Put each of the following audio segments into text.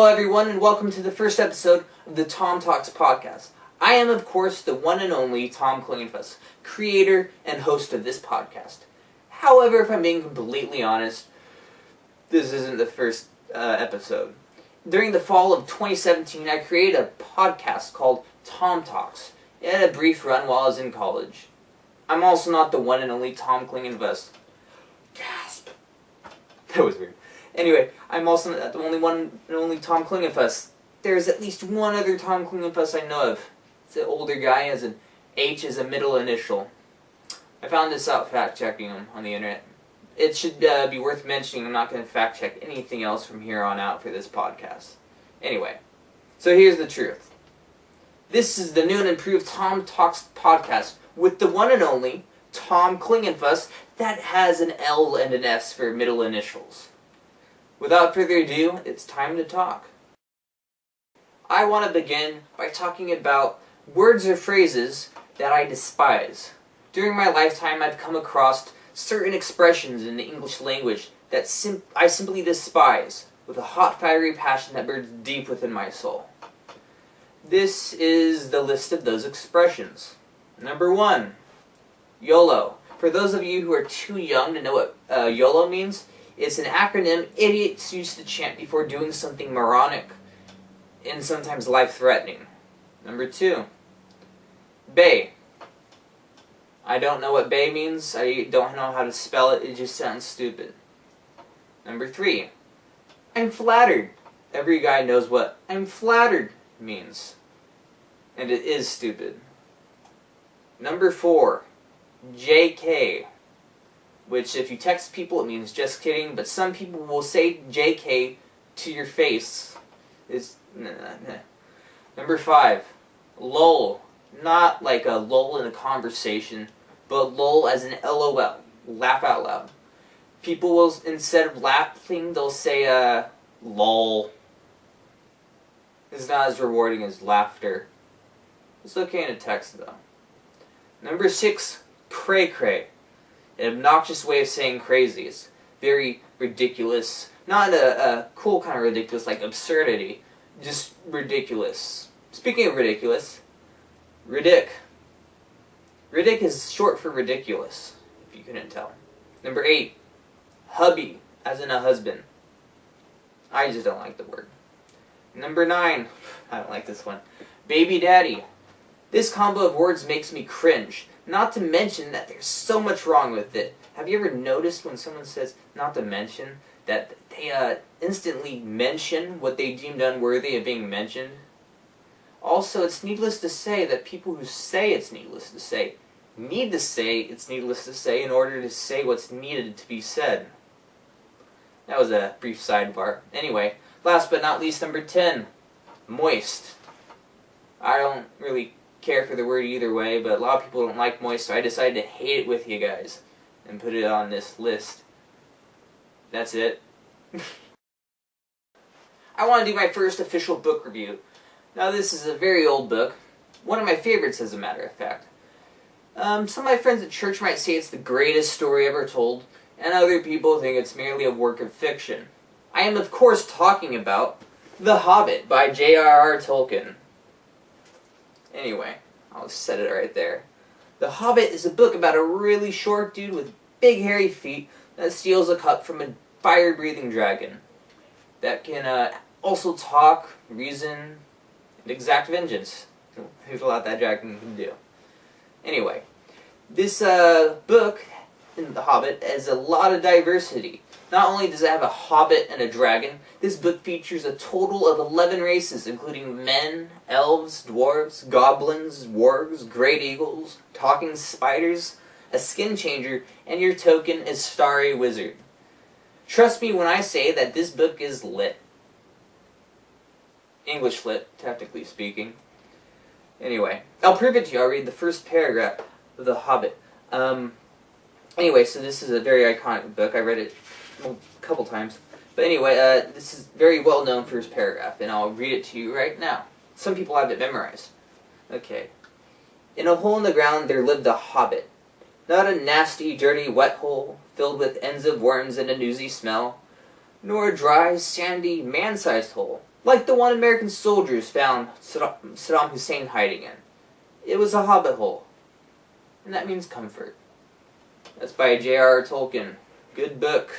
Hello everyone and welcome to the first episode of the Tom Talks podcast. I am of course the one and only Tom Klingenfuss, creator and host of this podcast. However, if I'm being completely honest, this isn't the first episode. During the fall of 2017, I created a podcast called Tom Talks. It had a brief run while I was in college. I'm also not the one and only Tom Klingenfuss. Gasp. That was weird. Anyway, I'm also not the one and only Tom Klingenfuss. There's at least one other Tom Klingenfuss I know of. It's an older guy, has an H as a middle initial. I found this out fact-checking him on the internet. It should be worth mentioning I'm not going to fact-check anything else from here on out for this podcast. Anyway, so here's the truth. This is the new and improved Tom Talks podcast with the one and only Tom Klingenfuss that has an L and an S for middle initials. Without further ado, it's time to talk. I want to begin by talking about words or phrases that I despise. During my lifetime, I've come across certain expressions in the English language that I simply despise with a hot, fiery passion that burns deep within my soul. This is the list of those expressions. Number 1, YOLO. For those of you who are too young to know what YOLO means, it's an acronym idiots used to chant before doing something moronic and sometimes life-threatening. Number 2, BAE. I don't know what BAE means. I don't know how to spell it. It just sounds stupid. Number 3, I'm flattered. Every guy knows what I'm flattered means. And it is stupid. Number 4, JK. Which, if you text people, it means just kidding, but some people will say JK to your face. It's nah. Number 5, LOL. Not like a lull in a conversation, but LOL as in LOL. Laugh out loud. People will, instead of laughing, they'll say, LOL. It's not as rewarding as laughter. It's okay in a text, though. Number 6, cray cray. An obnoxious way of saying crazy. It's very ridiculous. Not a cool kind of ridiculous, like absurdity. Just ridiculous. Speaking of ridiculous, ridic. Ridic is short for ridiculous, if you couldn't tell. Number 8, hubby, as in a husband. I just don't like the word. Number 9, I don't like this one, baby daddy. This combo of words makes me cringe. Not to mention that there's so much wrong with it. Have you ever noticed when someone says not to mention that they instantly mention what they deemed unworthy of being mentioned? Also, it's needless to say that people who say it's needless to say need to say it's needless to say in order to say what's needed to be said. That was a brief sidebar. Anyway, last but not least, number 10, moist. I don't really care for the word either way, but a lot of people don't like moist, so I decided to hate it with you guys and put it on this list. That's it. I want to do my first official book review. Now, this is a very old book, one of my favorites as a matter of fact. Some of my friends at church might say it's the greatest story ever told, and other people think it's merely a work of fiction. I am of course talking about The Hobbit by J.R.R. Tolkien. Anyway, I'll just set it right there. The Hobbit is a book about a really short dude with big hairy feet that steals a cup from a fire-breathing dragon that can also talk, reason, and exact vengeance. There's a lot that dragon can do. Anyway, this book in The Hobbit has a lot of diversity. Not only does it have a hobbit and a dragon, this book features a total of 11 races, including men, elves, dwarves, goblins, wargs, great eagles, talking spiders, a skin changer, and your token is starry wizard. Trust me when I say that this book is lit. English lit, technically speaking. Anyway, I'll prove it to you. I'll read the first paragraph of The Hobbit. Anyway, so this is a very iconic book. I read it a couple times. But anyway, this is very well known first paragraph, and I'll read it to you right now. Some people have it memorized. Okay. In a hole in the ground there lived a hobbit. Not a nasty, dirty, wet hole, filled with ends of worms and a newsy smell, nor a dry, sandy, man-sized hole, like the one American soldiers found Saddam Hussein hiding in. It was a hobbit hole, and that means comfort. That's by J.R.R. Tolkien. Good book.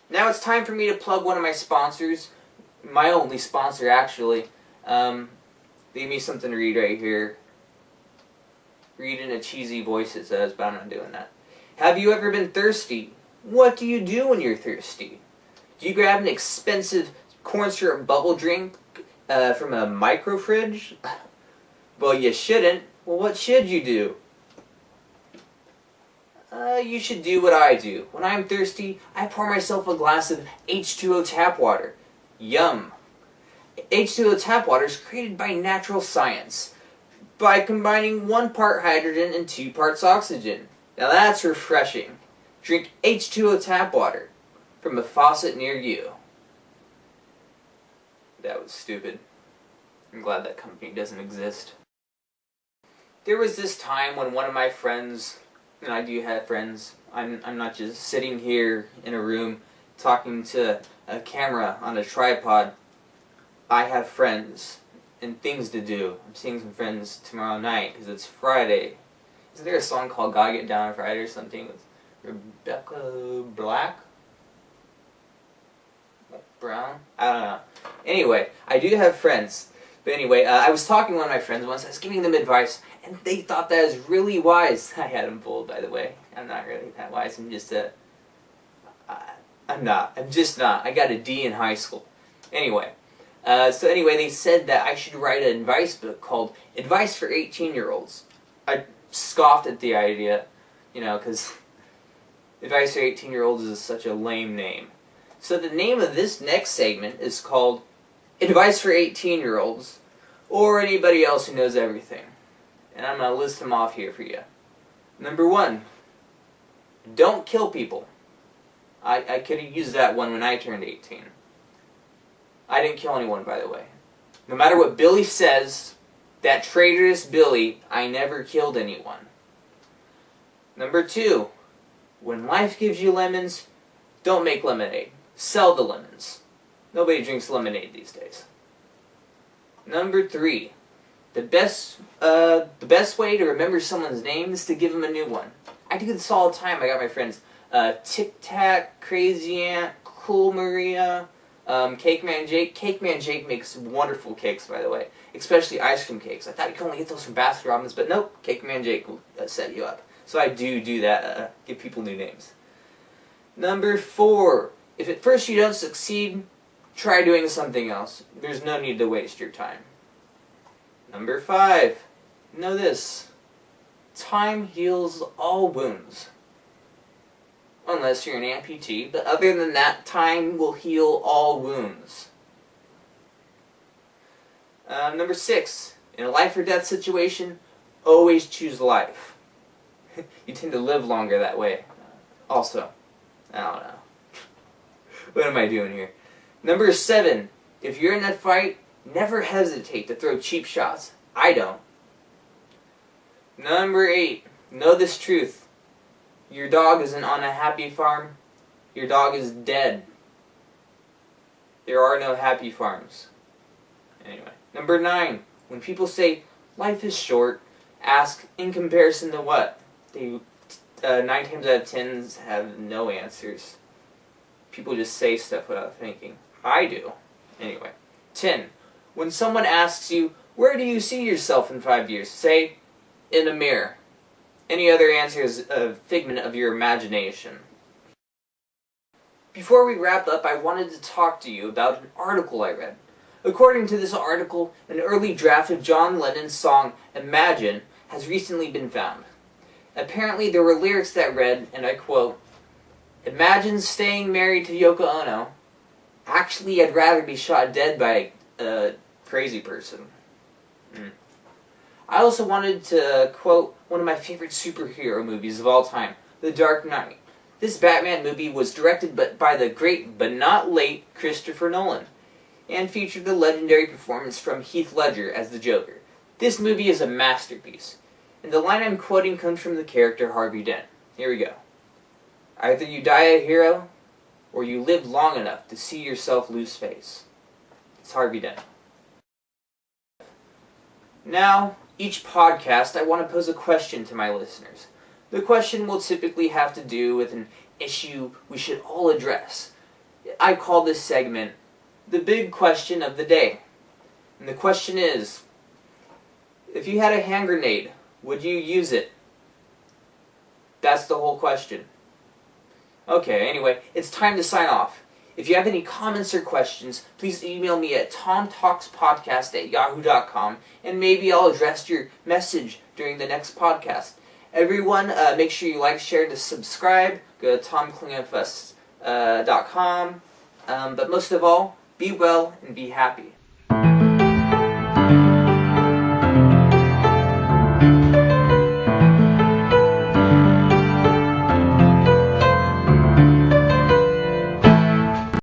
Now it's time for me to plug one of my sponsors. My only sponsor, actually. Leave me something to read right here. Read in a cheesy voice, it says, but I'm not doing that. Have you ever been thirsty? What do you do when you're thirsty? Do you grab an expensive corn syrup bubble drink from a micro fridge? Well, you shouldn't. Well, what should you do? You should do what I do. When I'm thirsty, I pour myself a glass of H2O tap water. Yum. H2O tap water is created by natural science by combining 1 part hydrogen and 2 parts oxygen. Now that's refreshing. Drink H2O tap water from a faucet near you. That was stupid. I'm glad that company doesn't exist. There was this time when one of my friends, and I do have friends, I'm not just sitting here in a room talking to a camera on a tripod. I have friends and things to do. I'm seeing some friends tomorrow night because it's Friday. Isn't there a song called "Gotta Get Down on Friday" or something with Rebecca Black? Brown? I don't know. Anyway, I do have friends. But anyway, I was talking to one of my friends once. I was giving them advice, and they thought that was really wise. I had them fooled, by the way. I'm not really that wise. I'm just I'm not. I'm just not. I got a D in high school. Anyway. So anyway, they said that I should write an advice book called Advice for 18-Year-Olds. I scoffed at the idea, because Advice for 18-Year-Olds is such a lame name. So the name of this next segment is called Advice for 18-Year-Olds, or anybody else who knows everything. And I'm going to list them off here for you. Number 1, don't kill people. I could have used that one when I turned 18. I didn't kill anyone, by the way. No matter what Billy says, that traitorous Billy, I never killed anyone. Number 2, when life gives you lemons, don't make lemonade. Sell the lemons. Nobody drinks lemonade these days. Number 3, the best way to remember someone's name is to give them a new one. I do this all the time. I got my friends Tic Tac, Crazy Aunt, Cool Maria, Cake Man Jake. Cake Man Jake makes wonderful cakes, by the way, especially ice cream cakes. I thought you could only get those from Baskin Robbins, but nope, Cake Man Jake will set you up. So I do that, give people new names. Number 4, if at first you don't succeed, try doing something else. There's no need to waste your time. Number 5, know this: time heals all wounds. Unless you're an amputee, but other than that, time will heal all wounds. Number 6, in a life or death situation, always choose life. You tend to live longer that way. Also, I don't know. What am I doing here? Number 7, if you're in a fight, never hesitate to throw cheap shots. I don't. Number 8, know this truth. Your dog isn't on a happy farm. Your dog is dead. There are no happy farms. Anyway. Number 9, when people say life is short, ask in comparison to what? They 9 times out of 10 have no answers. People just say stuff without thinking. I do. Anyway. 10, when someone asks you, where do you see yourself in 5 years? Say, in a mirror. Any other answer is a figment of your imagination. Before we wrap up, I wanted to talk to you about an article I read. According to this article, an early draft of John Lennon's song Imagine has recently been found. Apparently there were lyrics that read, and I quote, "Imagine staying married to Yoko Ono. Actually, I'd rather be shot dead by a crazy person." I also wanted to quote one of my favorite superhero movies of all time, The Dark Knight. This Batman movie was directed by the great but not late Christopher Nolan, and featured the legendary performance from Heath Ledger as the Joker. This movie is a masterpiece, and the line I'm quoting comes from the character Harvey Dent. Here we go. "Either you die a hero, or you live long enough to see yourself lose face." It's Harvey Dent. Now, each podcast I want to pose a question to my listeners. The question will typically have to do with an issue we should all address. I call this segment the big question of the day. And the question is, if you had a hand grenade, would you use it? That's the whole question. Okay, anyway, it's time to sign off. If you have any comments or questions, please email me at tomtalkspodcast@yahoo.com, and maybe I'll address your message during the next podcast. Everyone, make sure you like, share, and subscribe. Go to tomklingfest.com. But most of all, be well and be happy.